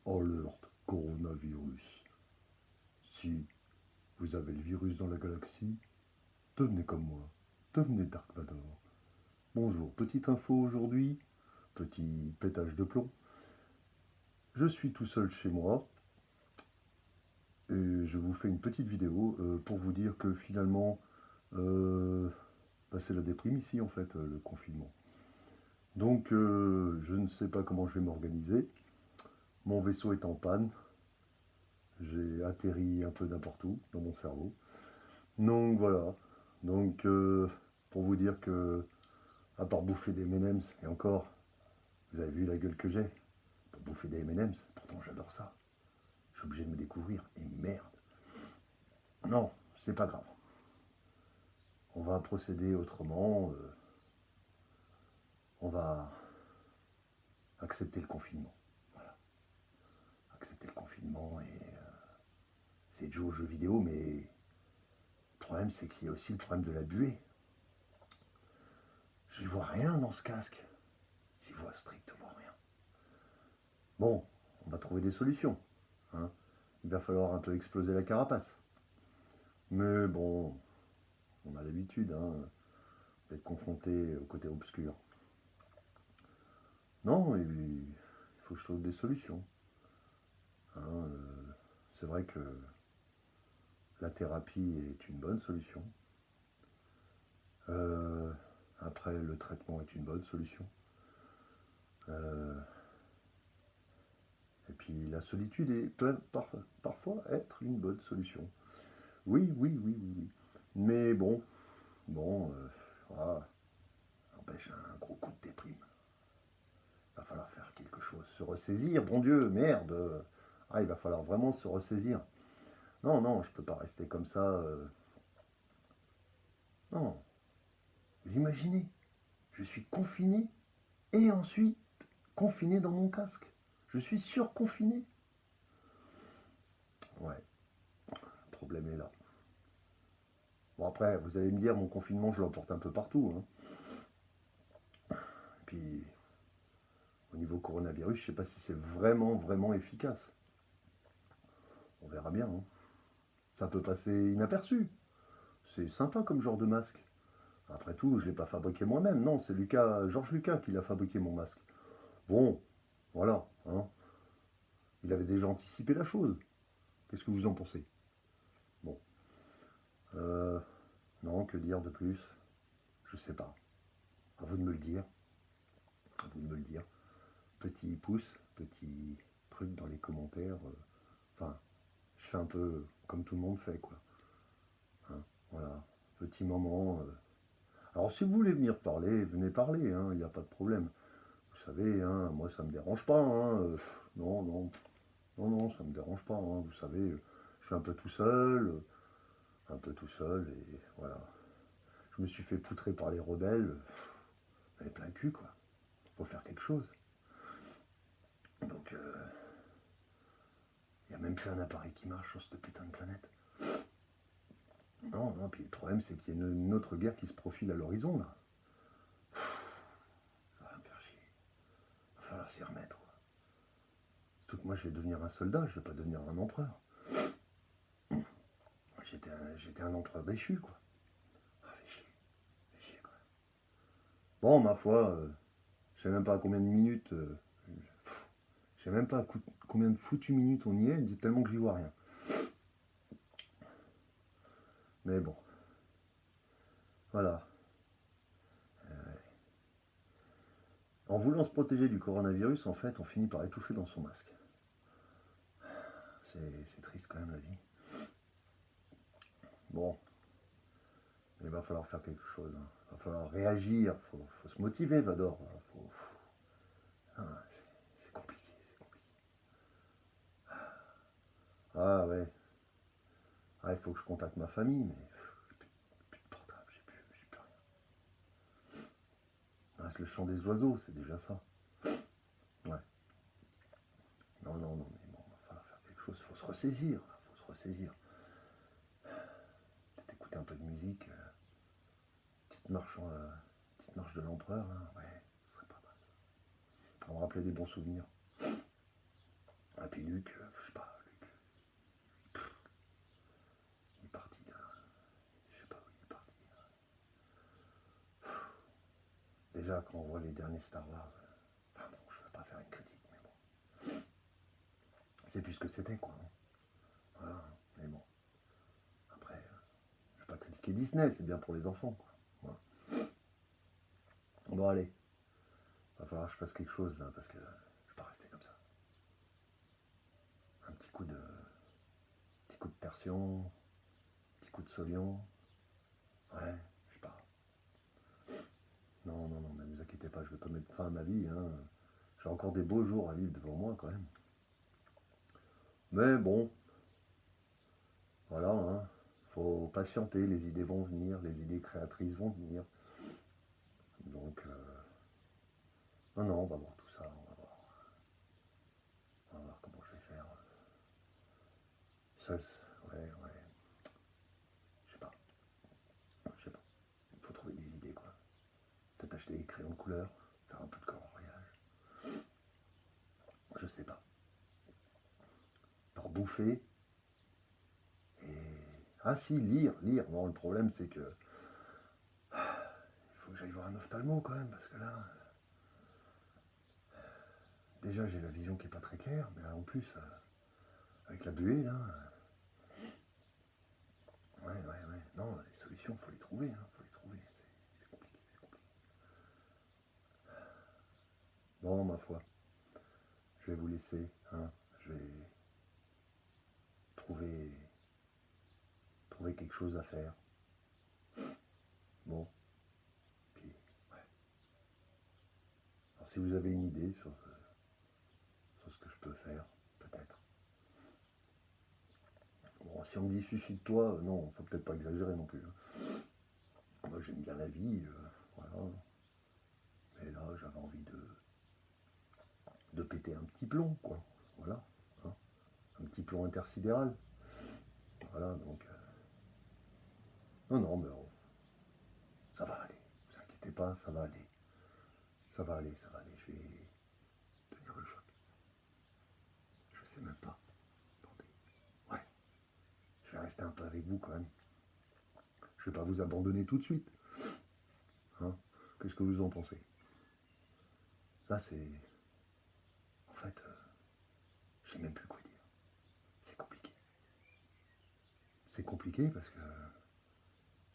Alerte coronavirus. Si vous avez le virus dans la galaxie, devenez comme moi, devenez Dark Vador. Bonjour, petite info aujourd'hui, petit pétage de plomb. Je suis tout seul chez moi et je vous fais une petite vidéo pour vous dire que finalement, c'est la déprime ici en fait, le confinement. Donc je ne sais pas comment je vais m'organiser. Mon vaisseau est en panne. J'ai atterri un peu n'importe où dans mon cerveau. Donc voilà. Donc pour vous dire que, à part bouffer des M&M's, et encore, vous avez vu la gueule que j'ai pour bouffer des M&M's, pourtant j'adore ça. Je suis obligé de me découvrir, et merde. Non, c'est pas grave. On va procéder autrement. On va accepter le confinement. Voilà. Accepter le confinement et c'est de jouer aux jeux vidéo, mais le problème c'est qu'il y a aussi le problème de la buée. J'y vois rien dans ce casque. J'y vois strictement rien. Bon, on va trouver des solutions. Hein. Il va falloir un peu exploser la carapace. Mais bon, on a l'habitude d'être confronté au côté obscur. Non, il faut que je trouve des solutions. C'est vrai que la thérapie est une bonne solution. Après, le traitement est une bonne solution. Et puis la solitude peut parfois être une bonne solution. Oui, oui, oui, oui, oui. Mais bon, n'empêche un gros coup de déprime. Il va falloir faire quelque chose, se ressaisir, bon Dieu, merde. Il va falloir vraiment se ressaisir. Non, non, je peux pas rester comme ça. Non. Vous imaginez, je suis confiné et ensuite confiné dans mon casque. Je suis surconfiné. Ouais, le problème est là. Bon après, vous allez me dire, mon confinement, je l'emporte un peu partout. Et puis, au niveau coronavirus, je ne sais pas si c'est vraiment efficace. On verra bien. Ça peut passer inaperçu. C'est sympa comme genre de masque. Après tout, je ne l'ai pas fabriqué moi-même. Non, c'est Georges Lucas qui l'a fabriqué, mon masque. Bon, voilà. Il avait déjà anticipé la chose. Qu'est-ce que vous en pensez? Bon. Non, que dire de plus? Je sais pas. À vous de me le dire. À vous de me le dire. Petit pouce, petit truc dans les commentaires. Enfin, je fais un peu comme tout le monde fait, quoi. Voilà. Petit moment. Alors, si vous voulez venir parler, venez parler. Il n'y a pas de problème. Vous savez, moi, ça me dérange pas. Non, non. Non, non, ça me dérange pas. Vous savez, je suis un peu tout seul. Et voilà. Je me suis fait poutrer par les rebelles. J'avais plein le cul, quoi. Faut faire quelque chose. Donc, il n'y a même plus un appareil qui marche sur cette putain de planète. Non, non, puis le problème, c'est qu'il y a une autre guerre qui se profile à l'horizon, là. Ça va me faire chier. Il va falloir s'y remettre, quoi. Surtout que moi, je vais devenir un soldat, je vais pas devenir un empereur. J'étais un empereur déchu, quoi. Fait chier, quoi. Bon, ma foi, je sais même pas à combien de minutes, je sais même pas à combien de foutues minutes on y est, tellement que j'y vois rien. Mais bon, voilà. En voulant se protéger du coronavirus, en fait, on finit par étouffer dans son masque. C'est triste quand même la vie. Bon, il va falloir faire quelque chose. Il va falloir réagir. Faut se motiver, Vador. C'est compliqué, c'est compliqué. Ah ouais. Il faut que je contacte ma famille, mais j'ai plus de portable, j'ai plus rien. Il reste le chant des oiseaux, c'est déjà ça. Ouais. Non, non, non, mais bon, il va falloir faire quelque chose. Il faut se ressaisir, faut se ressaisir. Peut-être écouter un peu de musique. Petite marche de l'empereur, ouais, ce serait pas mal. On va rappeler des bons souvenirs. puis Luc, je sais pas, Luc, il est parti là. Je sais pas où il est parti. Déjà, quand on voit les derniers Star Wars, enfin bon, je ne veux pas faire une critique, mais bon, c'est plus ce que c'était, quoi. Voilà, mais bon. Après, je ne vais pas critiquer Disney, c'est bien pour les enfants, quoi. Voilà. Bon, allez, il va falloir que je fasse quelque chose, là, parce que je ne vais pas rester comme ça. Un petit coup de tertion, petit coup de solion, ouais, je sais pas. Non, non, non, mais ne vous inquiétez pas, je ne vais pas mettre fin à ma vie, hein. J'ai encore des beaux jours à vivre devant moi, quand même. Mais bon, voilà, hein. Faut patienter, les idées vont venir, les idées créatrices vont venir. Donc, non, non, on va voir tout ça, on va voir. On va voir comment je vais faire. Ça, ouais, ouais, je sais pas, je sais pas. Il faut trouver des idées, quoi. Peut-être acheter des crayons de couleur, faire un peu de coloriage. Je sais pas. Leur bouffer. Et... Ah si, lire, lire. Non, le problème, c'est que il faut que j'aille voir un ophtalmo, quand même, parce que là... Déjà, j'ai la vision qui est pas très claire, mais en plus, avec la buée, là... Ouais, ouais, ouais. Non, les solutions, faut les trouver, hein, faut les trouver. C'est compliqué, c'est compliqué. Bon, ma foi, je vais vous laisser, hein. Je vais trouver, trouver quelque chose à faire. Bon, puis, ouais. Alors, si vous avez une idée sur ce que je peux faire, peut-être. Bon, si on me dit suicide-toi, non, faut peut-être pas exagérer non plus, hein. Moi, j'aime bien la vie, voilà. Mais là, j'avais envie de péter un petit plomb, quoi. Voilà, hein. Un petit plomb intersidéral. Voilà, donc... non, non, mais ça va aller. Ne vous inquiétez pas, ça va aller. Ça va aller, ça va aller. Je vais tenir le choc. Je sais même pas. Attendez. Ouais, je vais rester un peu avec vous quand même. Je vais pas vous abandonner tout de suite. Hein? Qu'est-ce que vous en pensez? Là, c'est... En fait, je sais même plus quoi dire. C'est compliqué. C'est compliqué parce que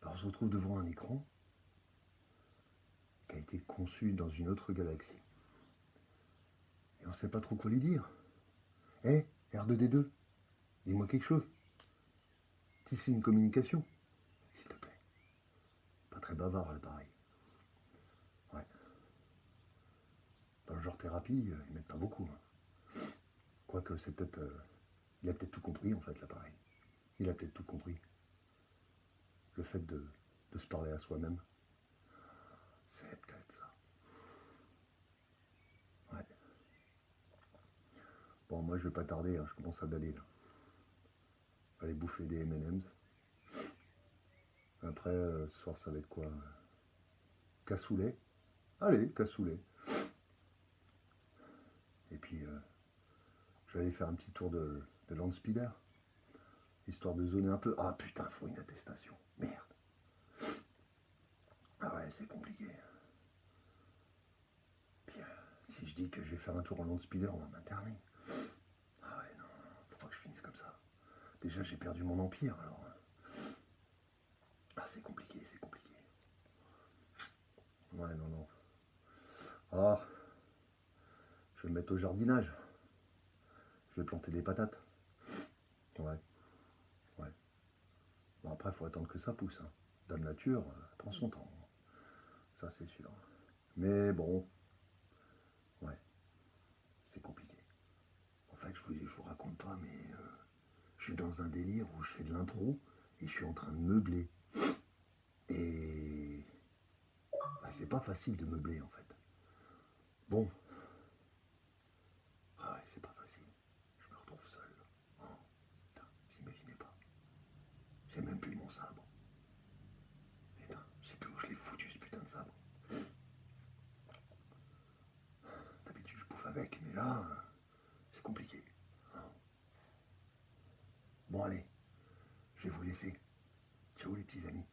on se retrouve devant un écran qui a été conçu dans une autre galaxie. Et on ne sait pas trop quoi lui dire. Hé, R2D2, dis-moi quelque chose. Tisser une communication, s'il te plaît. Pas très bavard, l'appareil. Ouais. Dans le genre thérapie, ils mettent pas beaucoup, hein. Quoique, c'est peut-être... il a peut-être tout compris, en fait, l'appareil. Il a peut-être tout compris. Le fait de se parler à soi-même, c'est peut-être ça. Ouais. Bon, moi, je vais pas tarder, hein, je commence à daller, là. Je vais aller bouffer des M&M's. Après, ce soir, ça va être quoi? Cassoulet. Allez, cassoulet. Et puis, je vais aller faire un petit tour de Landspeeder, histoire de zoner un peu. Ah putain, faut une attestation. Merde. Ah ouais, c'est compliqué. Puis, si je dis que je vais faire un tour en Landspeeder, on va m'interner. Ah ouais, non, faut pas que je finisse comme ça. Déjà, j'ai perdu mon empire, alors... Ah, c'est compliqué, c'est compliqué. Ouais, non, non. Ah, je vais me mettre au jardinage. Je vais planter des patates. Ouais, ouais. Bon, après, il faut attendre que ça pousse, hein. Dame Nature, prend son temps. Ça, c'est sûr. Mais bon, ouais, c'est compliqué. En fait, je vous raconte pas, mais je suis dans un délire où je fais de l'impro et je suis en train de meubler. Et bah, c'est pas facile de meubler, en fait. Bon, ah ouais, c'est pas facile. Je me retrouve seul. Oh, putain, vous imaginez pas. J'ai même plus mon sabre. Putain, je sais plus où je l'ai foutu, ce putain de sabre. D'habitude, je bouffe avec, mais là, c'est compliqué. Bon allez, je vais vous laisser. Ciao les petits amis.